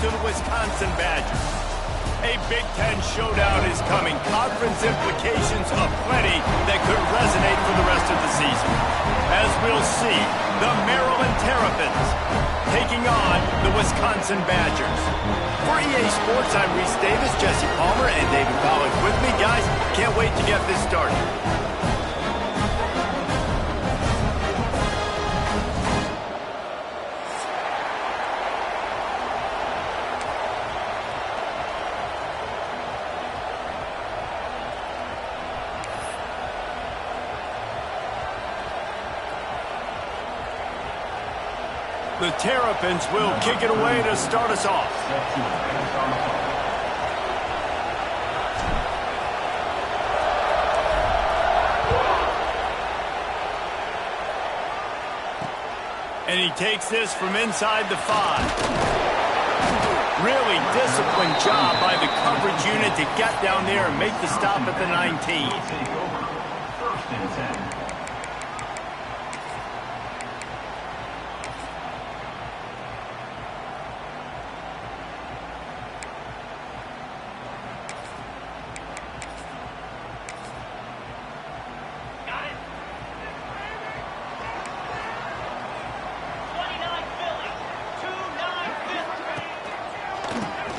to the Wisconsin Badgers. A Big Ten showdown is coming. Conference implications aplenty that could resonate for the rest of the season. As we'll see, the Maryland Terrapins taking on the Wisconsin Badgers. For EA Sports, I'm Reese Davis, Jesse Palmer, and David Ballard with me. Guys, can't wait to get this started. The Terrapins will kick it away to start us off. And he takes this from inside the 5. Really disciplined job by the coverage unit to get down there and make the stop at the 19. First and 10.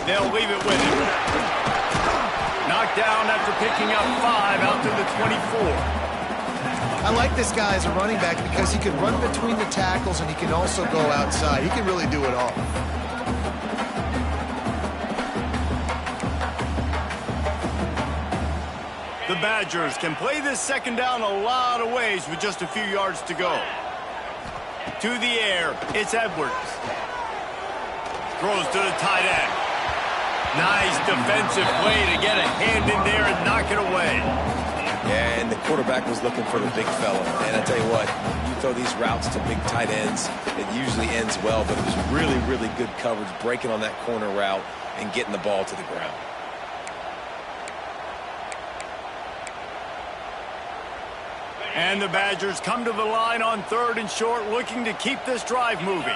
They'll leave it with him. Knocked down after picking up 5 out to the 24. I like this guy as a running back because he can run between the tackles and he can also go outside. He can really do it all. The Badgers can play this second down a lot of ways with just a few yards to go. To the air, it's Edwards. Throws to the tight end. Nice defensive play to get a hand in there and knock it away. Yeah, and the quarterback was looking for the big fella. And I tell you what, you throw these routes to big tight ends, it usually ends well, but it was really, really good coverage, breaking on that corner route and getting the ball to the ground. And the Badgers come to the line on 3rd and short, looking to keep this drive moving.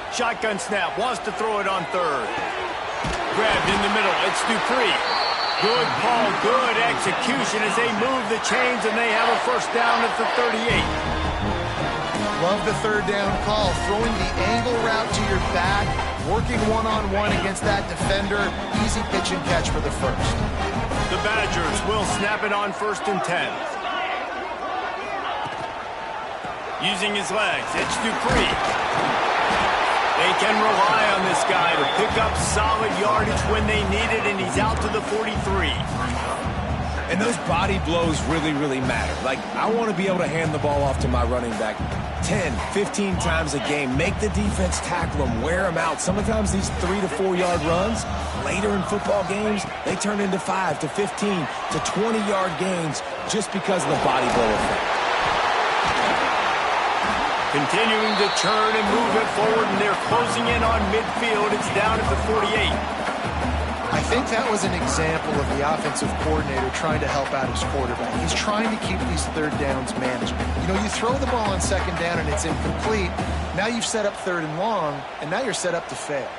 Shotgun snap, wants to throw it on 3rd. Grabbed in the middle, it's Dupree. Good call, good execution as they move the chains and they have a first down at the 38. Love the 3rd down call, throwing the angle route to your back, working one-on-one against that defender. Easy pitch and catch for the first. The Badgers will snap it on 1st and 10. Using his legs, it's Dupree. They can rely on this guy to pick up solid yardage when they need it, and he's out to the 43. And those body blows really, really matter. Like, I want to be able to hand the ball off to my running back 10, 15 times a game. Make the defense tackle them, wear them out. Sometimes these 3 to 4 yard runs, later in football games, they turn into 5 to 15 to 20 yard gains just because of the body blow effect. Continuing to turn and move it forward, and they're closing in on midfield. It's down at the 48. I think that was an example of the offensive coordinator trying to help out his quarterback. He's trying to keep these 3rd downs manageable. You know, you throw the ball on 2nd down and it's incomplete. Now you've set up 3rd and long, and now you're set up to fail.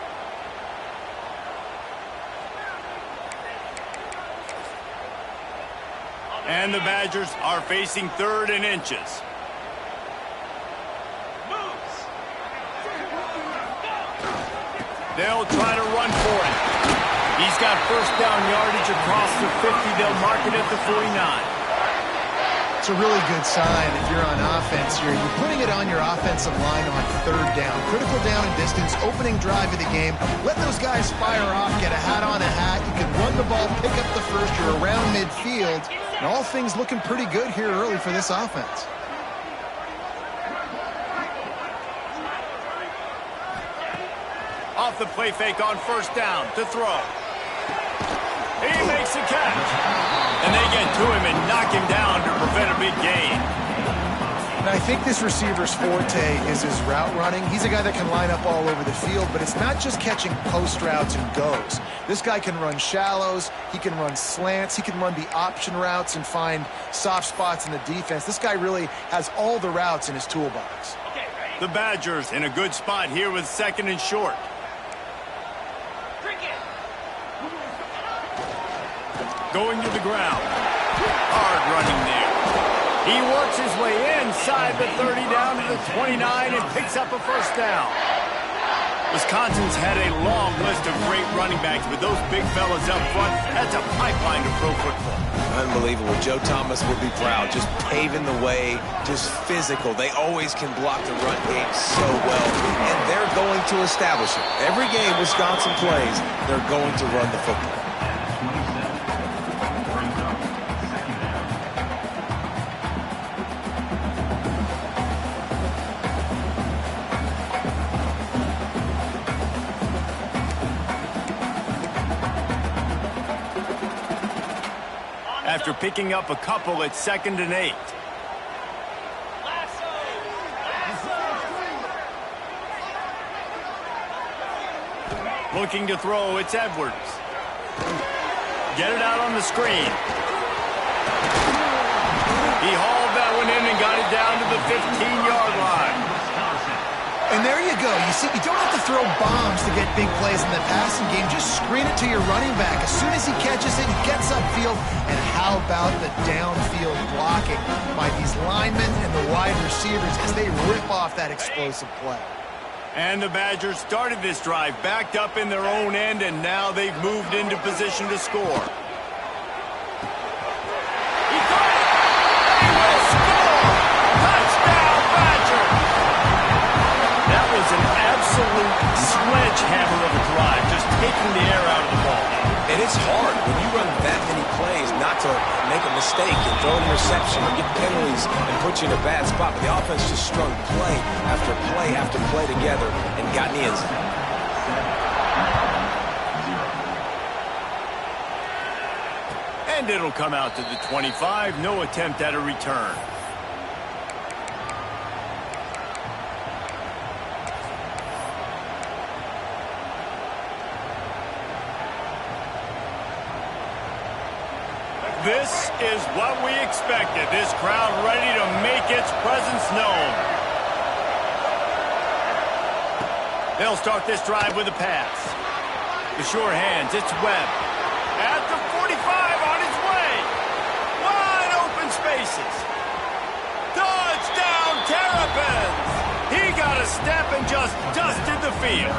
And the Badgers are facing 3rd and inches. They'll try to run for it. He's got first down yardage across the 50. They'll mark it at the 49. It's a really good sign if you're on offense here. You're putting it on your offensive line on 3rd down. Critical down and distance, opening drive of the game. Let those guys fire off, get a hat on a hat. You can run the ball, pick up the first. You're around midfield. And all things looking pretty good here early for this offense. Off the play fake on 1st down to throw. He makes the catch. And they get to him and knock him down to prevent a big gain. And I think this receiver's forte is his route running. He's a guy that can line up all over the field, but it's not just catching post routes and goes. This guy can run shallows, he can run slants, he can run the option routes and find soft spots in the defense. This guy really has all the routes in his toolbox. Okay, ready? The Badgers in a good spot here with 2nd and short. Going to the ground. Hard running there. He works his way inside the 30 down to the 29 and picks up a first down. Wisconsin's had a long list of great running backs, but those big fellas up front, that's a pipeline to pro football. Unbelievable. Joe Thomas would be proud. Just paving the way, just physical. They always can block the run game so well, and they're going to establish it. Every game Wisconsin plays, they're going to run the football. After picking up a couple at 2nd and 8. Looking to throw, it's Edwards. Get it out on the screen. He hauled that one in and got it down to the 15-yard line. And there you go. You see, you don't have to throw bombs to get big plays in the passing game. Just screen it to your running back. As soon as he catches it, he gets upfield. And how about the downfield blocking by these linemen and the wide receivers as they rip off that explosive play. And the Badgers started this drive backed up in their own end, and now they've moved into position to score. He got it! He will score! Touchdown, Badgers! That was an absolute sledgehammer of a drive, just taking the air out of the ball. And it's hard when you run that many plays not to make a mistake and throw an interception or get penalties and put you in a bad spot. But the offense just strung play after play after play together and got in the end zone. And it'll come out to the 25. No attempt at a return. This is what we expected. This crowd ready to make its presence known. They'll start this drive with a pass. The sure hands, it's Webb. At the 45 on his way. Wide open spaces. Touchdown, Terrapins! He got a step and just dusted the field.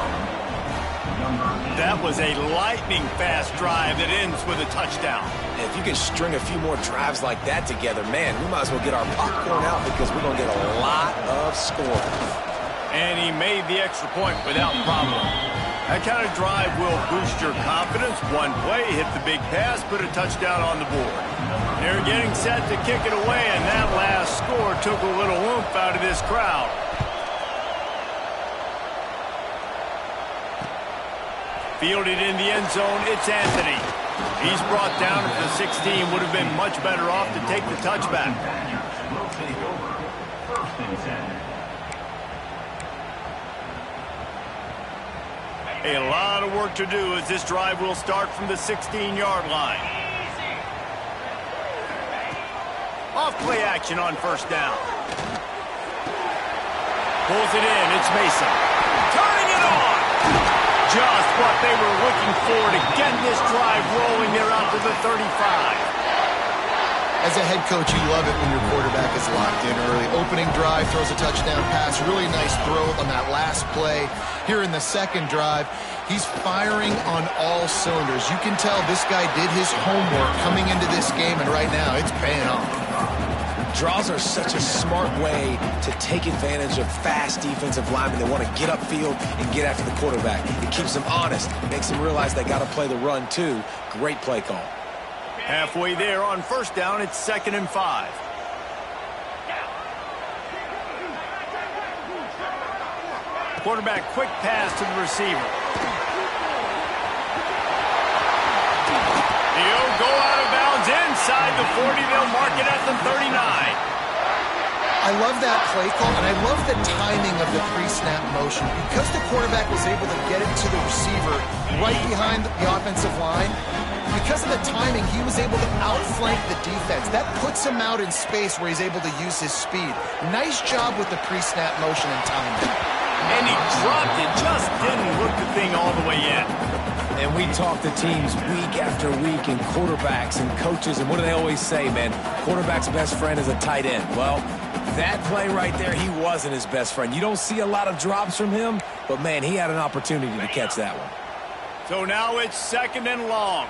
That was a lightning-fast drive that ends with a touchdown. If you can string a few more drives like that together, man, we might as well get our popcorn out because we're going to get a lot of scoring. And he made the extra point without problem. That kind of drive will boost your confidence. One play, hit the big pass, put a touchdown on the board. They're getting set to kick it away, and that last score took a little oomph out of this crowd. Fielded in the end zone, it's Anthony. He's brought down at the 16. Would have been much better off to take the touchback. Will take over. 1st and 10. A lot of work to do as this drive will start from the 16-yard line. Off play action on 1st down. Pulls it in, it's Mason. Turning it on! Just what they were looking for to get this drive rolling. They're out to the 35. As a head coach, you love it when your quarterback is locked in early. Opening drive, throws a touchdown pass. Really nice throw on that last play. Here in the 2nd drive, he's firing on all cylinders. You can tell this guy did his homework coming into this game, and right now it's paying off. Draws are such a smart way to take advantage of fast defensive linemen that want to get upfield and get after the quarterback. It keeps them honest, makes them realize they got to play the run too. Great play call. Halfway there on 1st down, it's 2nd and 5. Quarterback quick pass to the receiver. He'll go out of bounds inside the 40. They'll mark it at the 39. I love that play call, and I love the timing of the pre-snap motion. Because the quarterback was able to get it to the receiver right behind the offensive line, you because of the timing, he was able to outflank the defense. That puts him out in space where he's able to use his speed. Nice job with the pre-snap motion and timing. And he dropped it, just didn't hook the thing all the way in. And we talk to teams week after week, and quarterbacks and coaches, and what do they always say, man? Quarterback's best friend is a tight end. Well, that play right there, he wasn't his best friend. You don't see a lot of drops from him, but, man, he had an opportunity to catch that one. So now it's 2nd and long.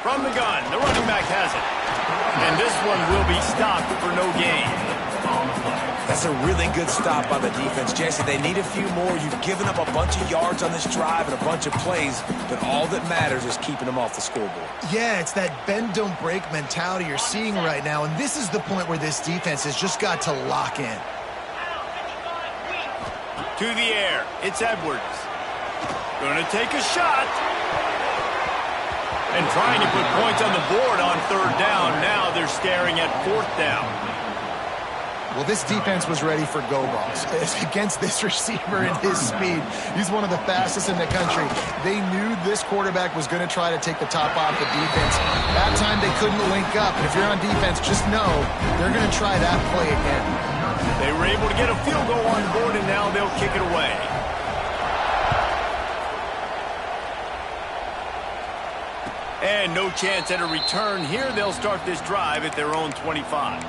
From the gun, the running back has it. And this one will be stopped for no gain. That's a really good stop by the defense, Jesse. They need a few more. You've given up a bunch of yards on this drive and a bunch of plays, but all that matters is keeping them off the scoreboard. Yeah, it's that bend, don't break mentality you're seeing right now, and this is the point where this defense has just got to lock in. To the air, it's Edwards. Gonna take a shot. And trying to put points on the board on 3rd down. Now they're staring at 4th down. Well, this defense was ready for go balls against this receiver and his speed. He's one of the fastest in the country. They knew this quarterback was going to try to take the top off the defense. That time they couldn't link up. And if you're on defense, just know they're going to try that play again. They were able to get a field goal on the board, and now they'll kick it away. And no chance at a return here. They'll start this drive at their own 25.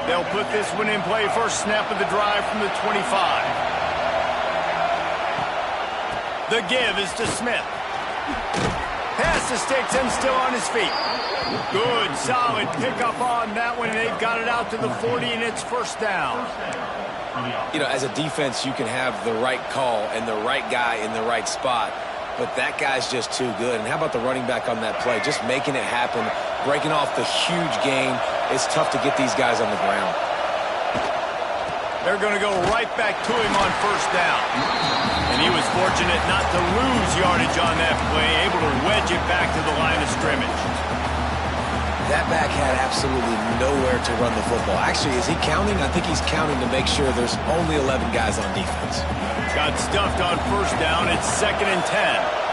They'll put this one in play. First snap of the drive from the 25. The give is to Smith. Pass to sticks and still on his feet. Good, solid pickup on that one. They've got it out to the 40, and it's 1st down. You know, as a defense, you can have the right call and the right guy in the right spot, but that guy's just too good. And how about the running back on that play? Just making it happen, breaking off the huge gain. It's tough to get these guys on the ground. They're going to go right back to him on 1st down. And he was fortunate not to lose yardage on that play, able to wedge it back to the line of scrimmage. That back had absolutely nowhere to run the football. Actually, is he counting? I think he's counting to make sure there's only 11 guys on defense. Got stuffed on 1st down. It's 2nd and 10.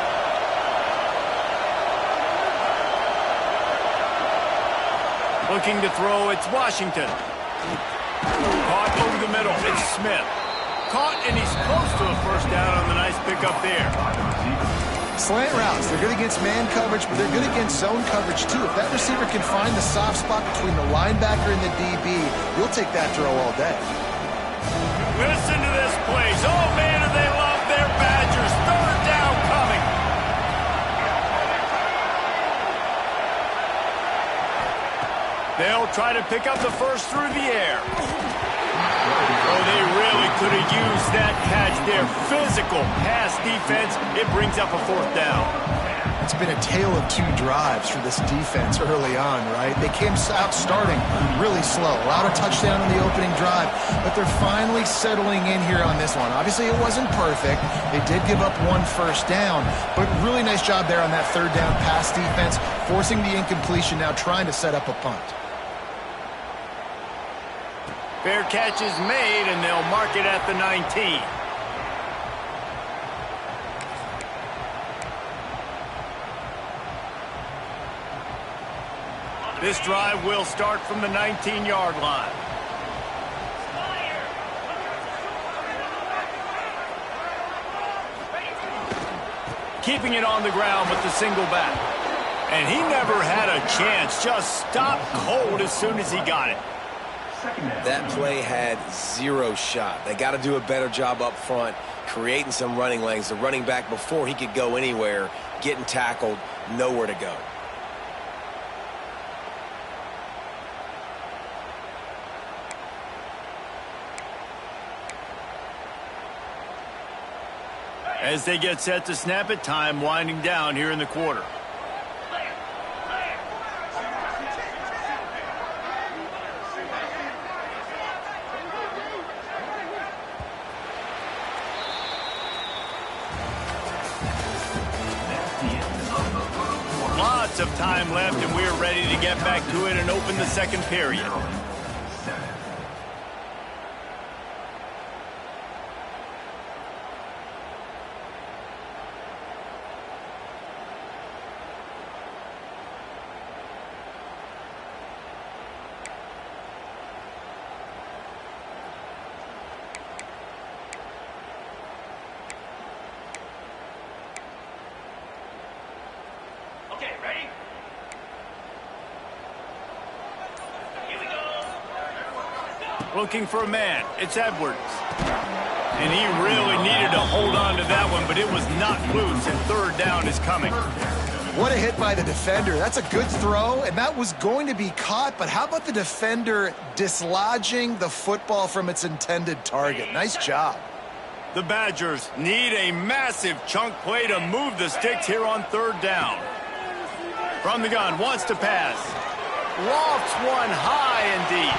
Looking to throw, it's Washington. Caught over the middle, it's Smith. Caught, and he's close to a 1st down on the nice pickup there. Slant routes, they're good against man coverage, but they're good against zone coverage too. If that receiver can find the soft spot between the linebacker and the DB, you'll take that throw all day. Listen to this place. Oh, man, do they love their Badgers. 3rd down coming. They'll try to pick up the first through the air. Oh, they really could have used that catch there. Physical pass defense. It brings up a 4th down. It's been a tale of 2 drives for this defense early on, right? They came out starting really slow. Allowed a touchdown on the opening drive, but they're finally settling in here on this one. Obviously, it wasn't perfect. They did give up 1 1st down, but really nice job there on that 3rd down pass defense, forcing the incompletion, now trying to set up a punt. Fair catch is made, and they'll mark it at the 19. This drive will start from the 19-yard line. Keeping it on the ground with the single back. And he never had a chance, just stopped cold as soon as he got it. That play had 0 shot. They got to do a better job up front, creating some running lanes. The running back, before he could go anywhere, getting tackled, nowhere to go. As they get set to snap it, time winding down here in the quarter. Lots of time left, and we're ready to get back to it and open the second period. Okay, ready? Here we go. Looking for a man. It's Edwards. And he really needed to hold on to that one, but it was not loose, and third down is coming. What a hit by the defender. That's a good throw, and that was going to be caught, but how about the defender dislodging the football from its intended target? Nice job. The Badgers need a massive chunk play to move the sticks here on third down. From the gun, wants to pass. Lofts one high and deep.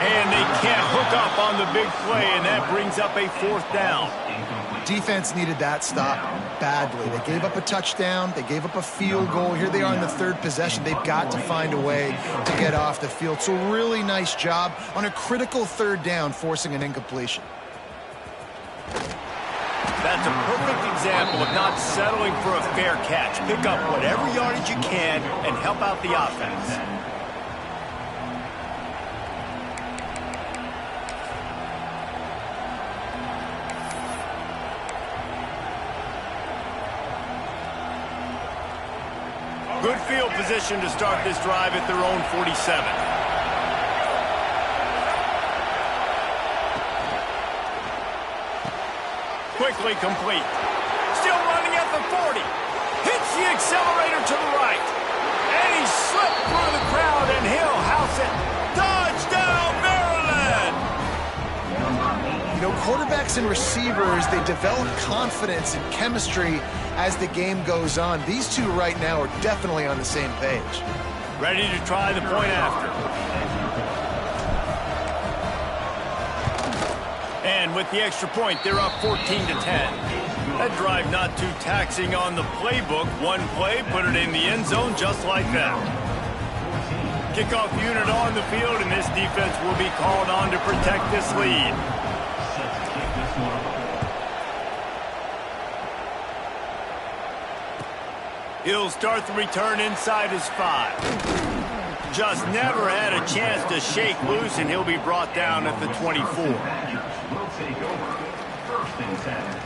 And they can't hook up on the big play, and that brings up a fourth down. Defense needed that stop badly. They gave up a touchdown. They gave up a field goal. Here they are in the third possession. They've got to find a way to get off the field. So really nice job on a critical third down, forcing an incompletion. That's a perfect example of not settling for a fair catch. Pick up whatever yardage you can and help out the offense. Good field position to start this drive at their own 47. Quickly complete. Still running at the 40. Hits the accelerator to the right. And he slipped through the crowd, and he'll house it. Touchdown, Maryland! You know, quarterbacks and receivers, they develop confidence and chemistry as the game goes on. These two right now are definitely on the same page. Ready to try the point after. And with the extra point, they're up 14-10. That drive not too taxing on the playbook. One play, put it in the end zone just like that. Kickoff unit on the field, and this defense will be called on to protect this lead. He'll start the return inside his 5. Just never had a chance to shake loose, and he'll be brought down at the 24. Will take over. First and 10.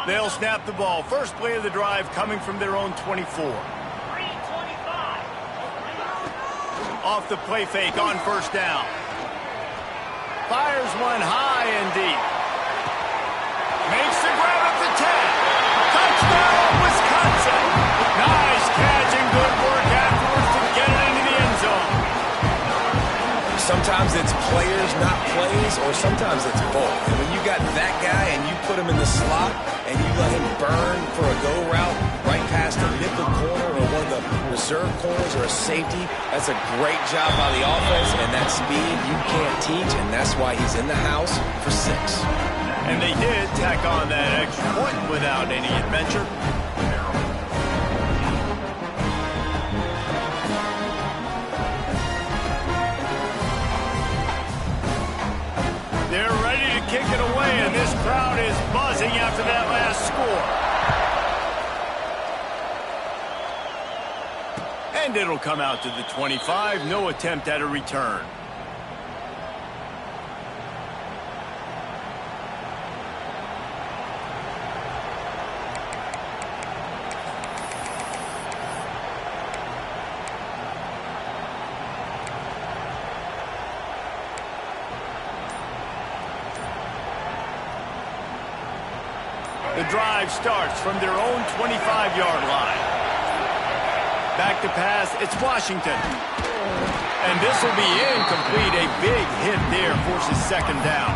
They'll snap the ball. First play of the drive coming from their own 24. Off the play fake on first down. Fires one high and deep. Makes the grab at the 10. Touchdown, Wisconsin. Nice catch and good work afterwards to get it into the end zone. Sometimes it's players, not plays, or sometimes it's both. And when you got that guy and you put him in the slot and you let him burn for a go route right past a nickel corner or one of the reserve corners or a safety, that's a great job by the offense, and that speed you can't teach, and that's why he's in the house for 6. And they did tack on that extra point without any adventure. They're ready to kick it away, and this crowd is buzzing after that last score. And it'll come out to the 25. No attempt at a return. The drive starts from their own 25-yard line. Back to pass, it's Washington. And this will be incomplete. A big hit there forces second down.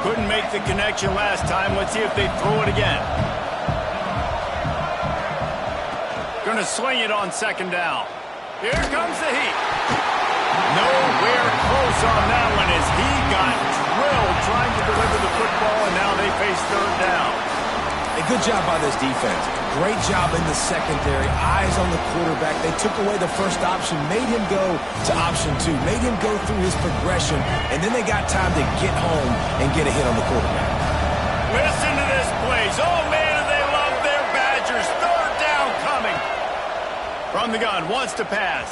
Couldn't make the connection last time. Let's see if they throw it again. Gonna sling it on second down. Here comes the heat. Nowhere close on that one as he got drilled trying to deliver the football, and now they face third down. A good job by this defense. Great job in the secondary. Eyes on the quarterback. They took away the first option, made him go to option 2, made him go through his progression, and then they got time to get home and get a hit on the quarterback. Listen to this place. Oh, man, do they love their Badgers. Third down coming. From the gun, wants to pass.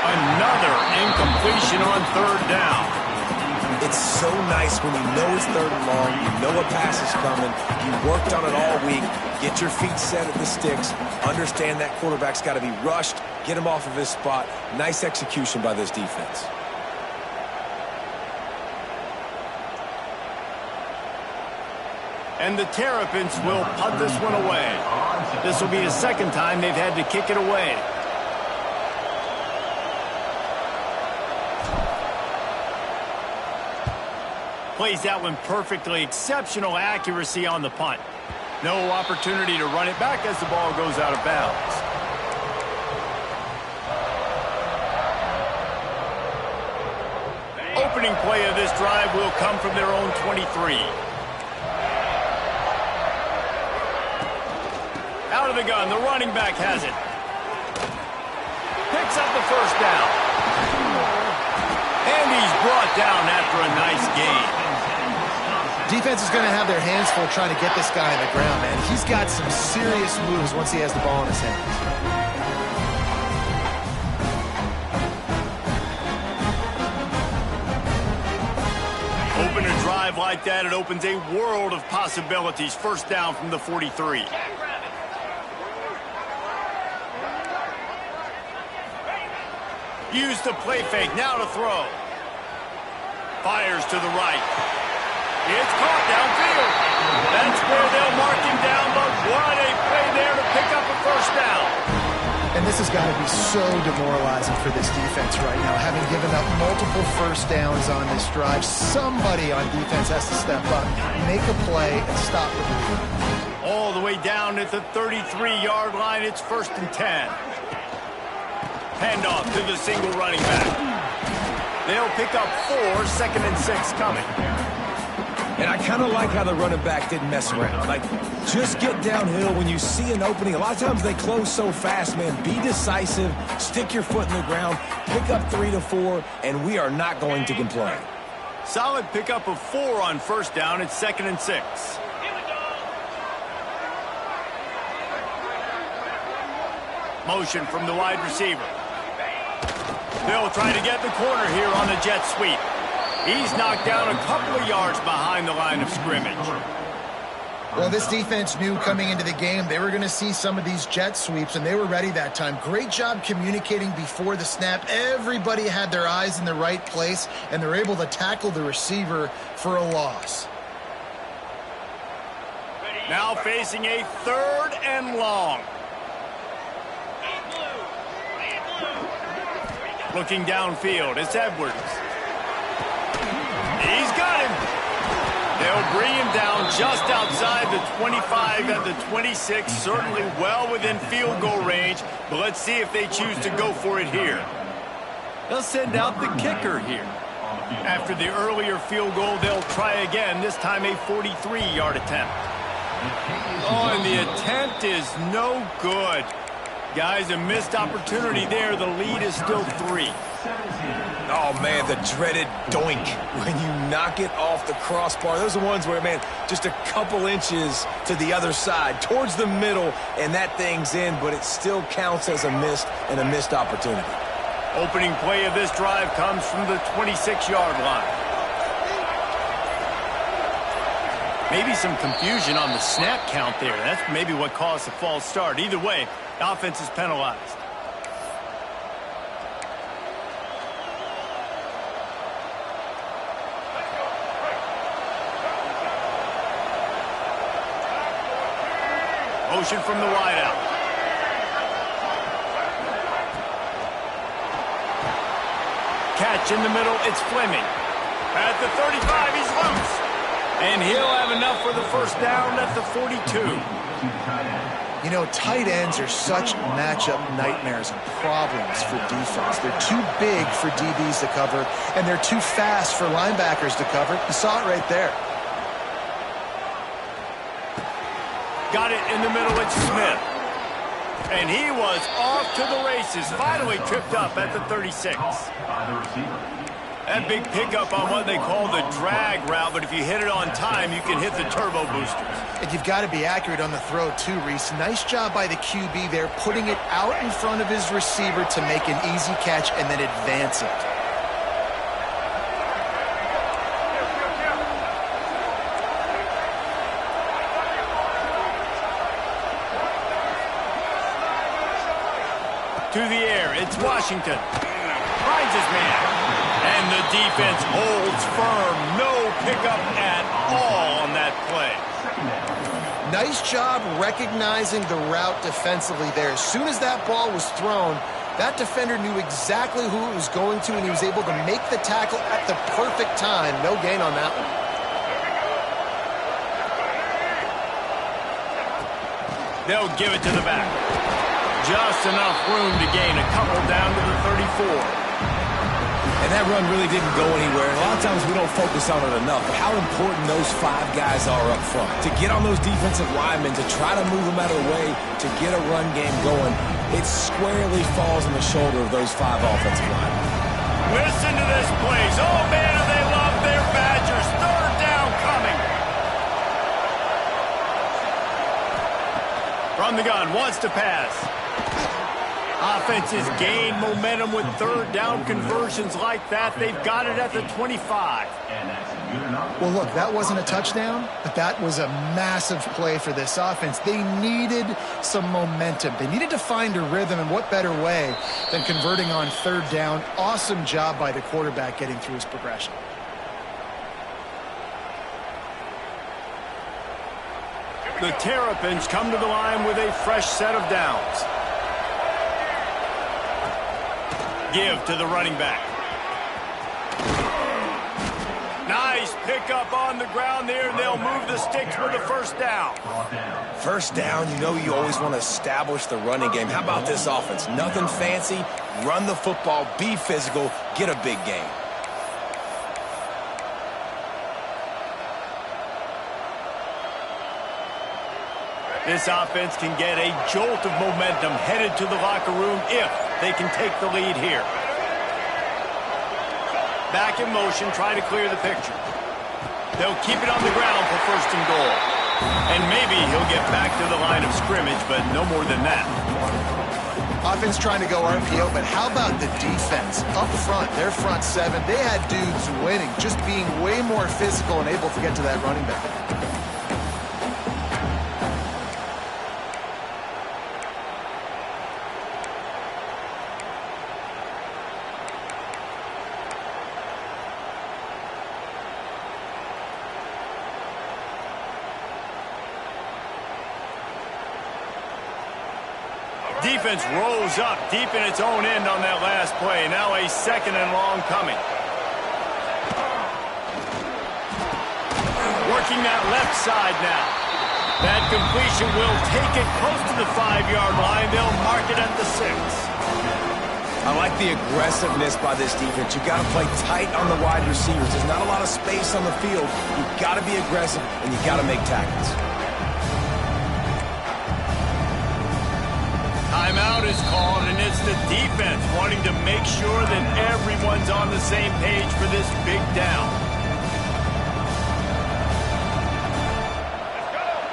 Another incompletion on third down. It's so nice when you know it's third and long, you know a pass is coming, you worked on it all week, get your feet set at the sticks, understand that quarterback's got to be rushed, get him off of his spot. Nice execution by this defense. And the Terrapins will punt this one away. This will be the second time they've had to kick it away. Plays that one perfectly. Exceptional accuracy on the punt. No opportunity to run it back as the ball goes out of bounds. Opening play of this drive will come from their own 23. Out of the gun, the running back has it. Picks up the first down. And he's brought down after a nice gain. Defense is going to have their hands full trying to get this guy on the ground, man. He's got some serious moves once he has the ball in his hands. Open a drive like that, it opens a world of possibilities. First down from the 43. Use the play fake, now to throw. Fires to the right. It's caught downfield. That's where they'll mark him down, but what a play there to pick up a first down. And this has got to be so demoralizing for this defense right now. Having given up multiple first downs on this drive, somebody on defense has to step up, make a play, and stop the bleeding. All the way down at the 33-yard line, it's 1st and 10. Handoff to the single running back. They'll pick up 4, 2nd and 6 coming. And I kind of like how the running back didn't mess around. Like, just get downhill when you see an opening. A lot of times they close so fast, man. Be decisive, stick your foot in the ground, pick up 3 to 4, and we are not going to complain. Solid pickup of 4 on first down. It's 2nd and 6. Motion from the wide receiver. They'll try to get the corner here on the jet sweep. He's knocked down a couple of yards behind the line of scrimmage. Well, this defense knew coming into the game they were going to see some of these jet sweeps, and they were ready that time. Great job communicating before the snap. Everybody had their eyes in the right place, and they're able to tackle the receiver for a loss. Now facing a 3rd and long. Looking downfield, it's Edwards. He's got him. They'll bring him down just outside the 25 at the 26. Certainly well within field goal range, but let's see if they choose to go for it here. They'll send out the kicker here. After the earlier field goal, they'll try again, this time a 43-yard attempt. Oh, and the attempt is no good. Guys, a missed opportunity there. The lead is still 3. Oh, man, the dreaded doink when you knock it off the crossbar. Those are ones where, man, just a couple inches to the other side, towards the middle, and that thing's in, but it still counts as a missed opportunity. Opening play of this drive comes from the 26-yard line. Maybe some confusion on the snap count there. That's maybe what caused the false start. Either way, the offense is penalized. motion from the wideout. Catch in the middle, it's Fleming. At the 35, he's loose. And he'll have enough for the first down at the 42. You know, tight ends are such matchup nightmares and problems for defense. They're too big for DBs to cover, and they're too fast for linebackers to cover. You saw it right there. Got it in the middle, it's Smith. And he was off to the races, finally tripped up at the 36. That big pickup on what they call the drag route, but if you hit it on time, you can hit the turbo boosters. And you've got to be accurate on the throw too, Reese. Nice job by the QB there, putting it out in front of his receiver to make an easy catch and then advance it. To the air, it's Washington. Finds his man. And the defense holds firm. No pickup at all on that play. Nice job recognizing the route defensively there. As soon as that ball was thrown, that defender knew exactly who it was going to, and he was able to make the tackle at the perfect time. No gain on that one. They'll give it to the back. Just enough room to gain a couple down to the 34. And that run really didn't go anywhere. And a lot of times we don't focus on it enough, but how important those 5 guys are up front. To get on those defensive linemen, to try to move them out of the way, to get a run game going, it squarely falls on the shoulder of those 5 offensive linemen. Listen to this place. Oh, man, do they love their Badgers. Third down coming. From the gun, wants to pass. Offenses gain momentum with third down conversions like that. They've got it at the 25. Well, look, that wasn't a touchdown, but that was a massive play for this offense. They needed some momentum. They needed to find a rhythm, and what better way than converting on third down. Awesome job by the quarterback getting through his progression. The Terrapins come to the line with a fresh set of downs. Give to the running back. Nice pickup on the ground there. They'll move the sticks with the first down. First down, you know you always want to establish the running game. How about this offense? Nothing fancy. Run the football, be physical, get a big gain. This offense can get a jolt of momentum headed to the locker room if they can take the lead here. Back in motion, try to clear the picture. They'll keep it on the ground for first and goal. And maybe he'll get back to the line of scrimmage, but no more than that. Offense trying to go RPO, but how about the defense? Up front, their front 7, they had dudes winning, just being way more physical and able to get to that running back. Defense rolls up deep in its own end on that last play. Now a second and long coming. Working that left side now. That completion will take it close to the 5-yard line. They'll mark it at the 6. I like the aggressiveness by this defense. You got to play tight on the wide receivers. There's not a lot of space on the field. You got to be aggressive, and you got to make tackles. Timeout is called, and it's the defense wanting to make sure that everyone's on the same page for this big down.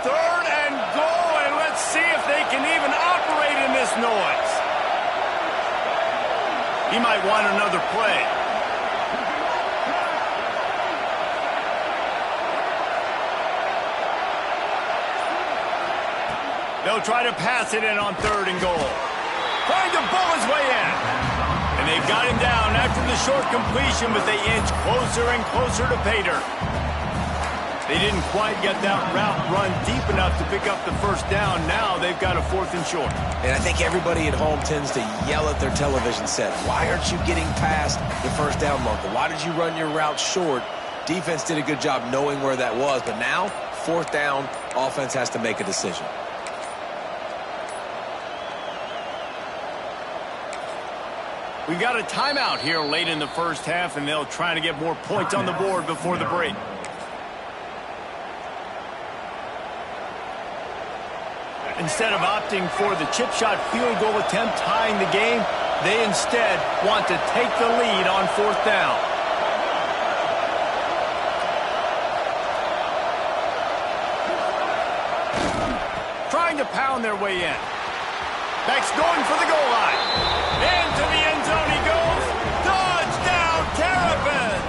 Third and goal, and let's see if they can even operate in this noise. He might want another play. They'll try to pass it in on third and goal. Trying to bull his way in. And they've got him down after the short completion, but they inch closer and closer to pay dirt. They didn't quite get that route run deep enough to pick up the first down. Now they've got a 4th and short. And I think everybody at home tends to yell at their television set, why aren't you getting past the first down marker? Why did you run your route short? Defense did a good job knowing where that was, but now, 4th down, offense has to make a decision. We've got a timeout here late in the first half, and they'll try to get more points on the board before the break. Instead of opting for the chip shot field goal attempt tying the game, they instead want to take the lead on 4th down. Trying to pound their way in. Beck's going for the goal line. Into the end zone he goes. Touchdown, Terrapins!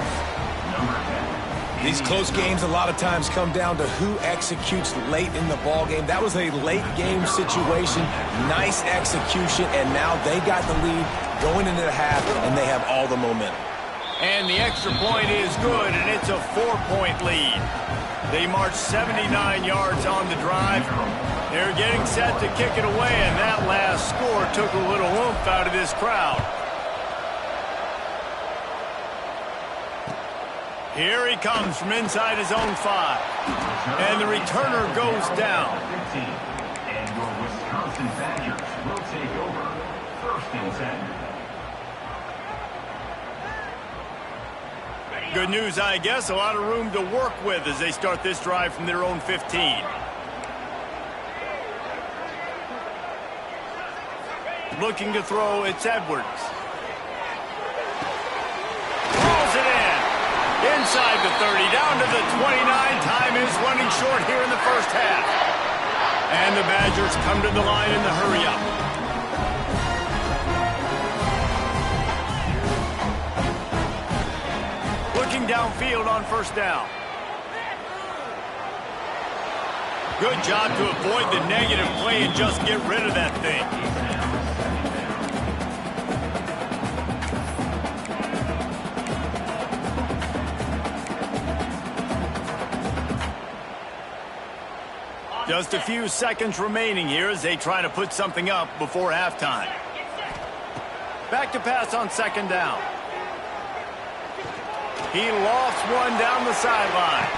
These close games a lot of times come down to who executes late in the ball game. That was a late game situation. Nice execution, and now they got the lead going into the half, and they have all the momentum. And the extra point is good, and it's a 4-point lead. They marched 79 yards on the drive. They're getting set to kick it away, and that last score took a little oomph out of this crowd. Here he comes from inside his own 5. And the returner goes down. And your Wisconsin Badgers will take over 1st and 10. Good news, I guess. A lot of room to work with as they start this drive from their own 15. Looking to throw, it's Edwards. Throws it in. Inside the 30, down to the 29. Time is running short here in the first half. And the Badgers come to the line in the hurry-up. Looking downfield on 1st down. Good job to avoid the negative play and just get rid of that thing. Just a few seconds remaining here as they try to put something up before halftime. Back to pass on 2nd down. He lofts one down the sideline.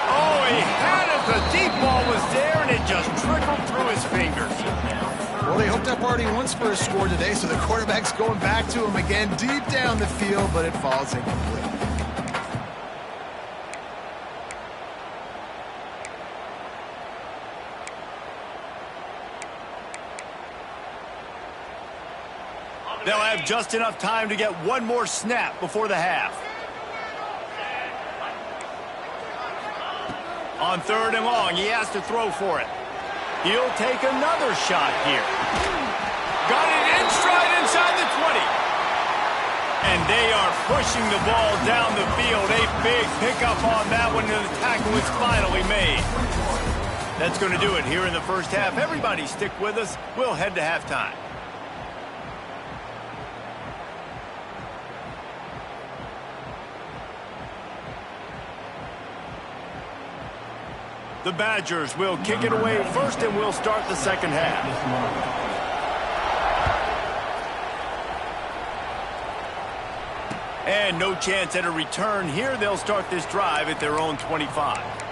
Oh, he had it. The deep ball was there, and it just trickled through his fingers. Well, they hooked up already once for a score today, so the quarterback's going back to him again deep down the field, but it falls incomplete. They'll have just enough time to get one more snap before the half. On 3rd and long, he has to throw for it. He'll take another shot here. Got it in stride inside the 20. And they are pushing the ball down the field. A big pickup on that one, and the tackle is finally made. That's going to do it here in the first half. Everybody stick with us. We'll head to halftime. The Badgers will kick it away first, and we'll start the second half. And no chance at a return here. They'll start this drive at their own 25.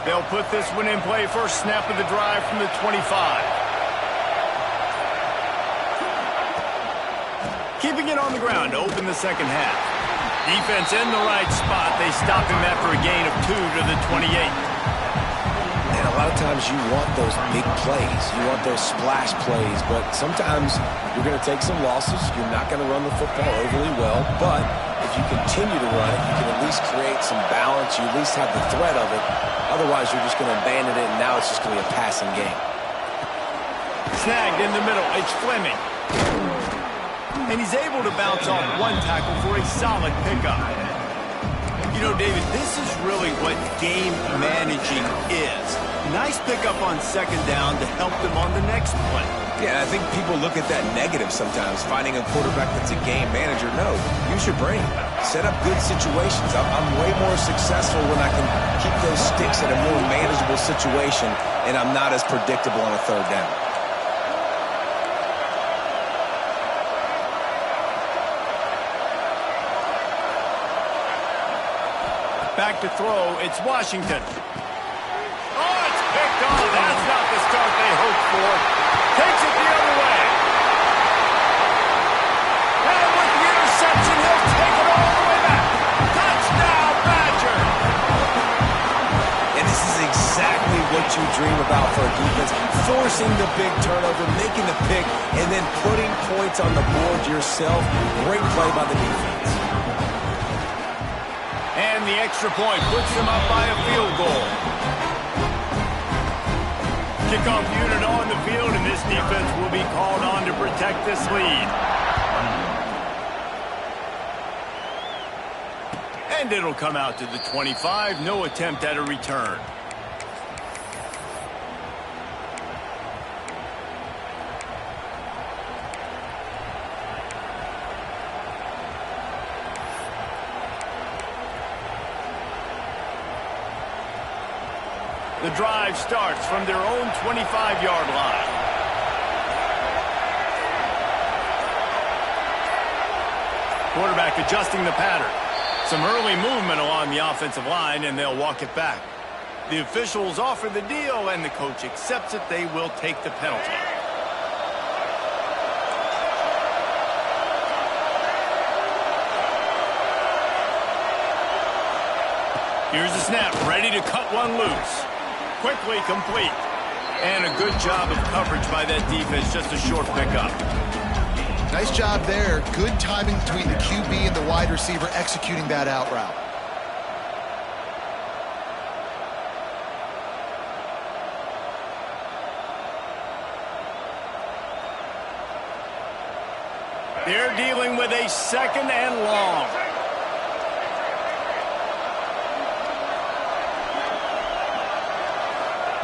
They'll put this one in play. First snap of the drive from the 25. Keeping it on the ground to open the second half. Defense in the right spot. They stop him after a gain of 2 to the 28. And a lot of times you want those big plays. You want those splash plays. But sometimes you're going to take some losses. You're not going to run the football overly well. But if you continue to run it, you can at least create some balance. You at least have the threat of it. Otherwise, you're just going to abandon it, and now it's just going to be a passing game. Snagged in the middle. It's Fleming. And he's able to bounce off one tackle for a solid pickup. You know, David, this is really what game managing is. Nice pickup on second down to help them on the next play. Yeah, I think people look at that negative sometimes, finding a quarterback that's a game manager. No, use your brain. Set up good situations. I'm way more successful when I can keep those sticks in a more manageable situation, and I'm not as predictable on a third down. Back to throw, it's Washington. Oh, it's picked off. That's not the start they hoped for. Takes it the other way. And with the interception, he'll take it all the way back. Touchdown, Badger! And this is exactly what you dream about for a defense. Forcing the big turnover, making the pick, and then putting points on the board yourself. Great play by the defense. And the extra point puts them up by a field goal. Kickoff unit on the field, and this defense will be called on to protect this lead. And it'll come out to the 25. No attempt at a return. The drive starts from their own 25-yard line. Quarterback adjusting the pattern. Some early movement along the offensive line, and they'll walk it back. The officials offer the deal, and the coach accepts it. They will take the penalty. Here's the snap, ready to cut one loose. Quickly complete. And a good job of coverage by that defense, just a short pickup. Nice job there. Good timing between the QB and the wide receiver executing that out route. They're dealing with a second and long.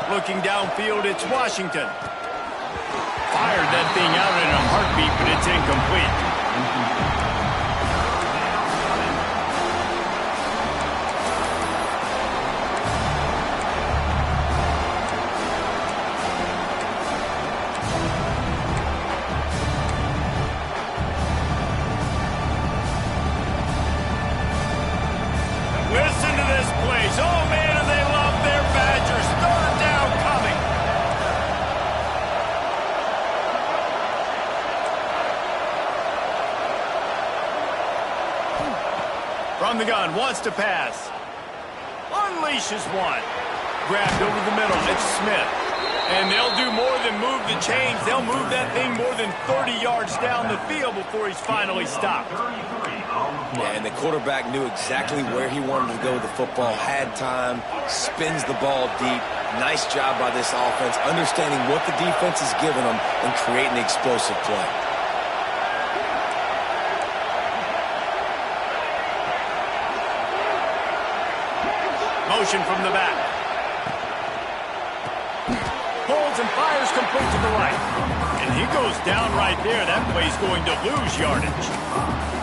Looking downfield, it's Washington. Fired that thing out in a heartbeat, but it's incomplete. Listen to this place. Oh, man, do they love their Badgers. Third down coming. From the gun, wants to pass. Unleashes one. Grabbed over the middle. It's Smith. And they'll do more than move the chains. They'll move that thing more than 30 yards down the field before he's finally stopped. Yeah, and the quarterback knew exactly where he wanted to go with the football, had time, spins the ball deep. Nice job by this offense, understanding what the defense is giving them and creating the explosive play. Motion from the back. Holds and fires complete to the right. And he goes down right there. That play's going to lose yardage.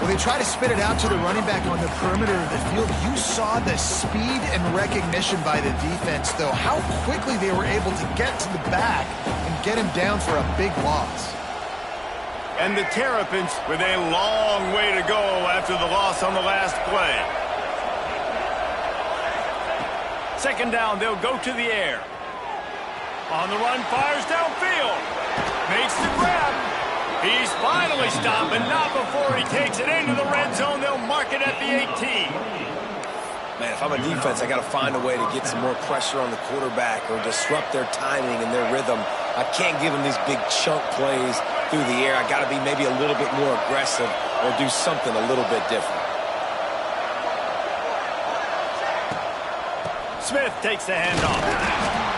When they try to spit it out to the running back on the perimeter of the field, you saw the speed and recognition by the defense, though, how quickly they were able to get to the back and get him down for a big loss. And the Terrapins with a long way to go after the loss on the last play. Second down, they'll go to the air. On the run, fires downfield. Makes the grab. He's finally stopped, but not before he takes it into the red zone. They'll mark it at the 18. Man, if I'm a defense, I got to find a way to get some more pressure on the quarterback or disrupt their timing and their rhythm. I can't give them these big chunk plays through the air. I got to be maybe a little bit more aggressive or do something a little bit different. Smith takes the handoff.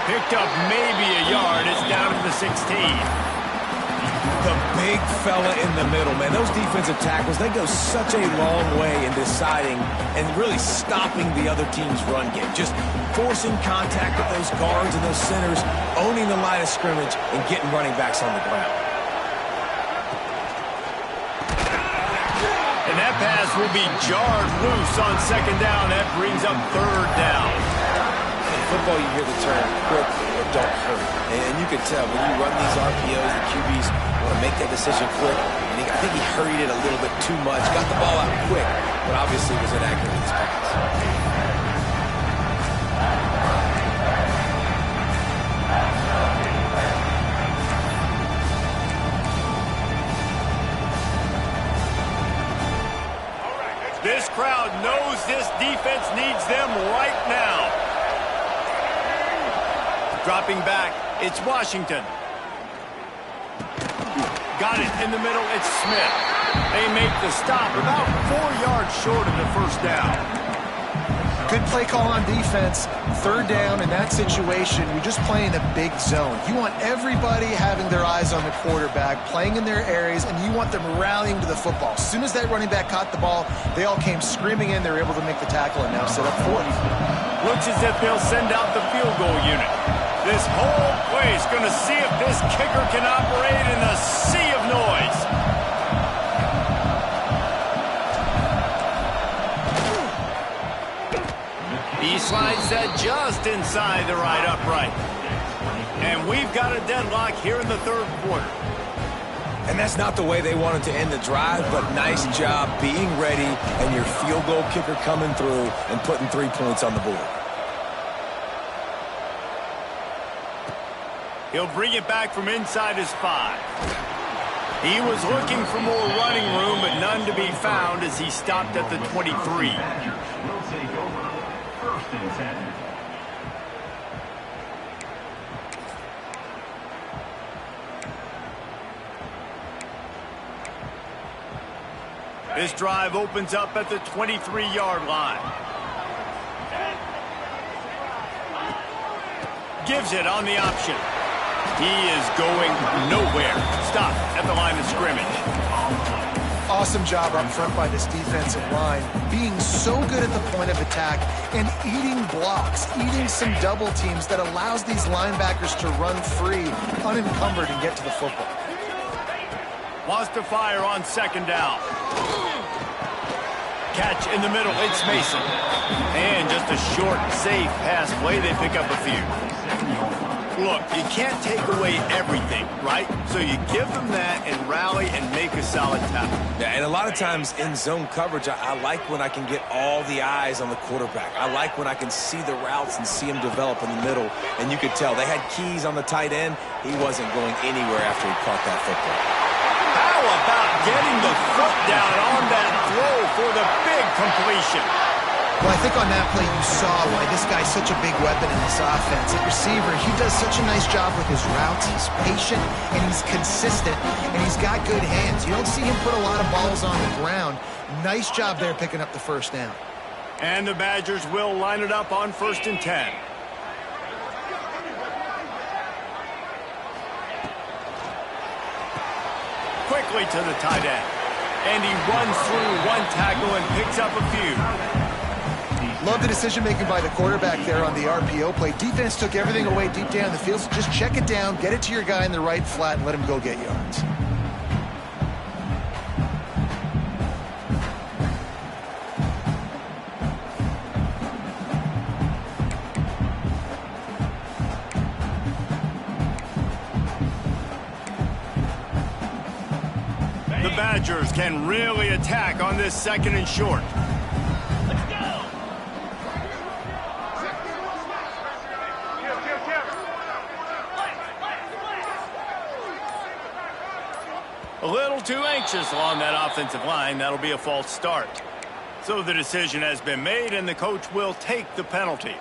Picked up maybe a yard. It's down to the 16. The big fella in the middle, man. Those defensive tackles, they go such a long way in deciding and really stopping the other team's run game. Just forcing contact with those guards and those centers, owning the line of scrimmage, and getting running backs on the ground. And that pass will be jarred loose on second down. That brings up third down. In football, you hear the term quick or don't hurt. And you can tell when you run these RPOs, the QBs want to make that decision quick. And I think he hurried it a little bit too much. Got the ball out quick, but obviously was inaccurate with his pass. This crowd knows this defense needs them right now. Dropping back, it's Washington. Got it in the middle, it's Smith. They make the stop about 4 yards short of the first down. Good play call on defense. Third down in that situation, you're just playing a big zone. You want everybody having their eyes on the quarterback, playing in their areas, and you want them rallying to the football. As soon as that running back caught the ball, they all came screaming in. They were able to make the tackle and now set up fourth. Looks as if they'll send out the field goal unit. This whole place going to see if this kicker can operate in a sea of noise. He slides that just inside the right upright. And we've got a deadlock here in the third quarter. And that's not the way they wanted to end the drive, but nice job being ready and your field goal kicker coming through and putting 3 points on the board. He'll bring it back from inside his 5. He was looking for more running room, but none to be found as he stopped at the 23. This drive opens up at the 23-yard line. Gives it on the option. He is going nowhere. Stop at the line of scrimmage. Awesome job up front by this defensive line, being so good at the point of attack and eating blocks, eating some double teams that allows these linebackers to run free, unencumbered, and get to the football. Wants to fire on second down. Catch in the middle, it's Mason. And just a short, safe pass play, they pick up a few. Look, you can't take away everything, right? So you give them that and rally and make a solid tackle. Yeah, and a lot of times in zone coverage, I like when I can get all the eyes on the quarterback. I like when I can see the routes and see him develop in the middle. And you could tell they had keys on the tight end. He wasn't going anywhere after he caught that football. How about getting the foot down on that throw for the big completion? Well, I think on that play you saw why this guy's such a big weapon in this offense. At receiver, he does such a nice job with his routes. He's patient, and he's consistent, and he's got good hands. You don't see him put a lot of balls on the ground. Nice job there picking up the first down. And the Badgers will line it up on 1st and 10. Quickly to the tight end. And he runs through one tackle and picks up a few. Love the decision-making by the quarterback there on the RPO play. Defense took everything away deep down the field, so just check it down, get it to your guy in the right flat, and let him go get yards. The Badgers can really attack on this 2nd and short. A little too anxious along that offensive line. That'll be a false start. So the decision has been made, and the coach will take the penalty.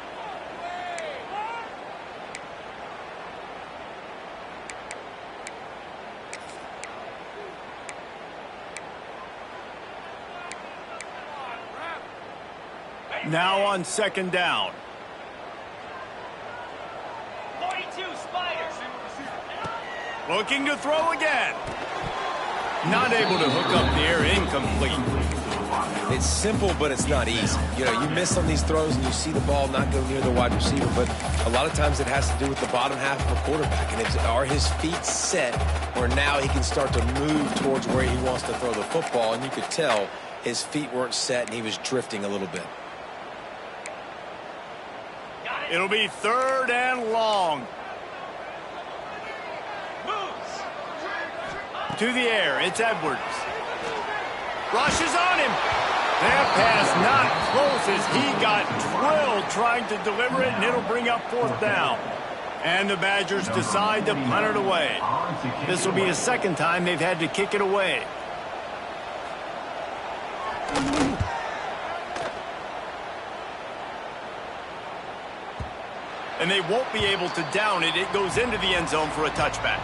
Now on 2nd down. 42 Spiders. Looking to throw again. Not able to hook up the air, incomplete. It's simple, but it's not easy. You know, you miss on these throws and you see the ball not go near the wide receiver, but a lot of times it has to do with the bottom half of a quarterback. And are his feet set where now he can start to move towards where he wants to throw the football? And you could tell his feet weren't set and he was drifting a little bit. It'll be 3rd and long. To the air, it's Edwards. Rushes on him. That pass not close as he got drilled trying to deliver it, and it'll bring up 4th down. And the Badgers decide to punt it away. This will be the 2nd time they've had to kick it away. And they won't be able to down it. It goes into the end zone for a touchback.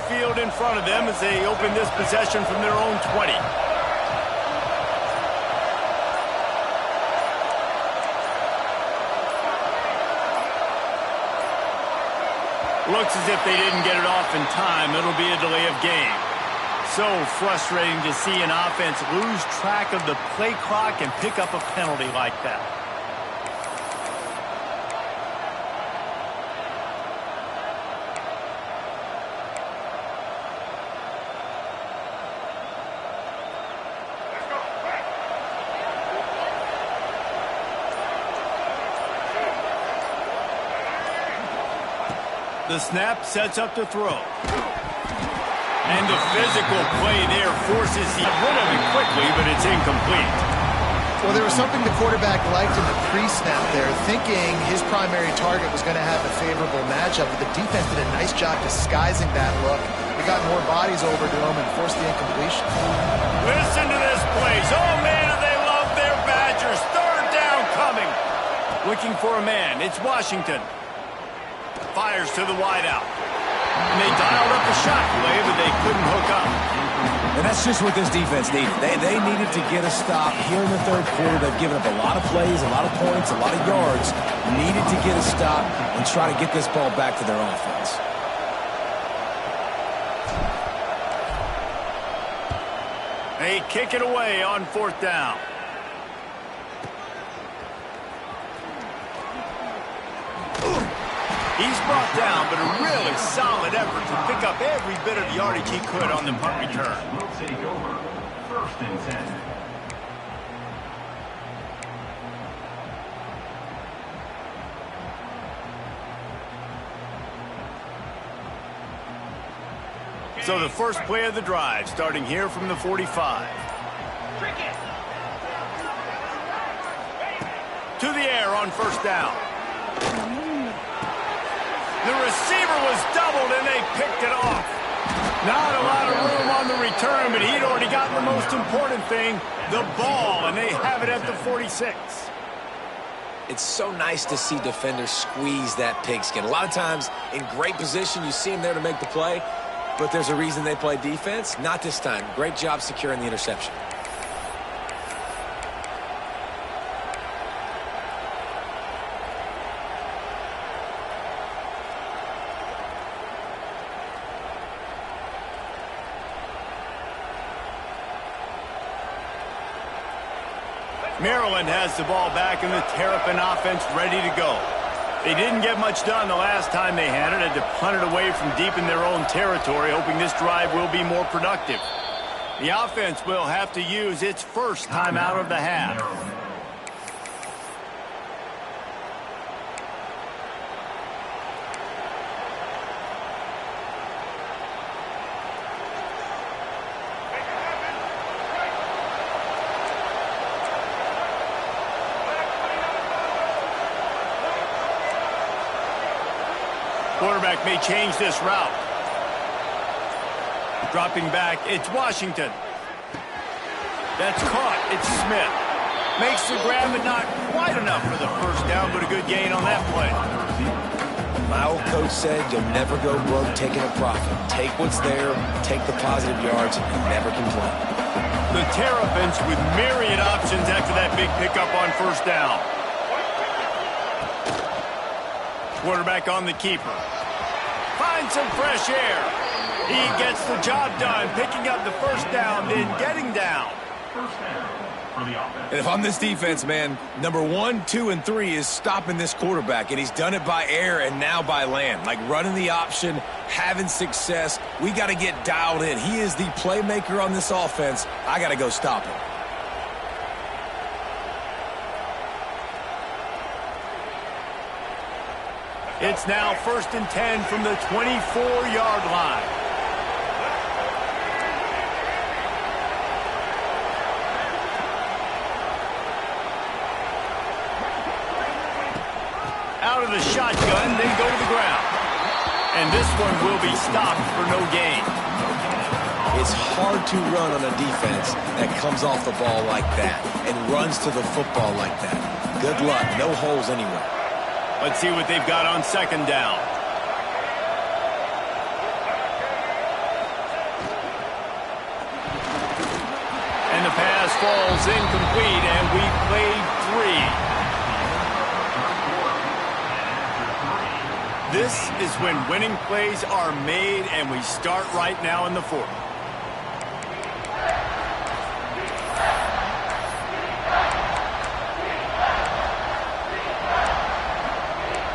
Field in front of them as they open this possession from their own 20. Looks as if they didn't get it off in time. It'll be a delay of game. So frustrating to see an offense lose track of the play clock and pick up a penalty like that. The snap sets up to throw. And the physical play there forces him rid of it quickly, but it's incomplete. Well, there was something the quarterback liked in the pre-snap there, thinking his primary target was going to have a favorable matchup, but the defense did a nice job disguising that look. They got more bodies over to him and forced the incompletion. Listen to this place. Oh, man, do they love their Badgers. 3rd down coming. Looking for a man. It's Washington. Fires to the wideout. And they dialed up a shot play, but they couldn't hook up. And that's just what this defense needed. They needed to get a stop here in the 3rd quarter. They've given up a lot of plays, a lot of points, a lot of yards. Needed to get a stop and try to get this ball back to their offense. They kick it away on 4th down. He's brought down, but a really solid effort to pick up every bit of yardage he could on the punt return. Will take over. 1st and 10. So the first play of the drive, starting here from the 45. To the air on 1st down. The receiver was doubled, and they picked it off. Not a lot of room on the return, but he'd already gotten the most important thing, the ball, and they have it at the 46. It's so nice to see defenders squeeze that pigskin. A lot of times, in great position, you see them there to make the play, but there's a reason they play defense. Not this time. Great job securing the interception. Maryland has the ball back and the Terrapin offense ready to go. They didn't get much done the last time they had it. Had to punt it away from deep in their own territory, hoping this drive will be more productive. The offense will have to use its first timeout of the half. Quarterback may change this route. Dropping back, it's Washington. That's caught, it's Smith. Makes the grab, but not quite enough for the 1st down, but a good gain on that play. My old coach said you'll never go broke taking a profit. Take what's there, take the positive yards, and never complain. The Terrapins with myriad options after that big pickup on first down. Quarterback on the keeper. Finds some fresh air. He gets the job done, picking up the first down, then getting down. First down for the offense. And if I'm this defense, man, number 1, 2, and 3 is stopping this quarterback, and he's done it by air and now by land. Like running the option, having success. We got to get dialed in. He is the playmaker on this offense. I got to go stop him. It's now 1st and 10 from the 24-yard line. Out of the shotgun, then go to the ground. And this one will be stopped for no gain. It's hard to run on a defense that comes off the ball like that and runs to the football like that. Good luck. No holes anywhere. Let's see what they've got on 2nd down. And the pass falls incomplete, and we played 3. This is when winning plays are made, and we start right now in the 4th.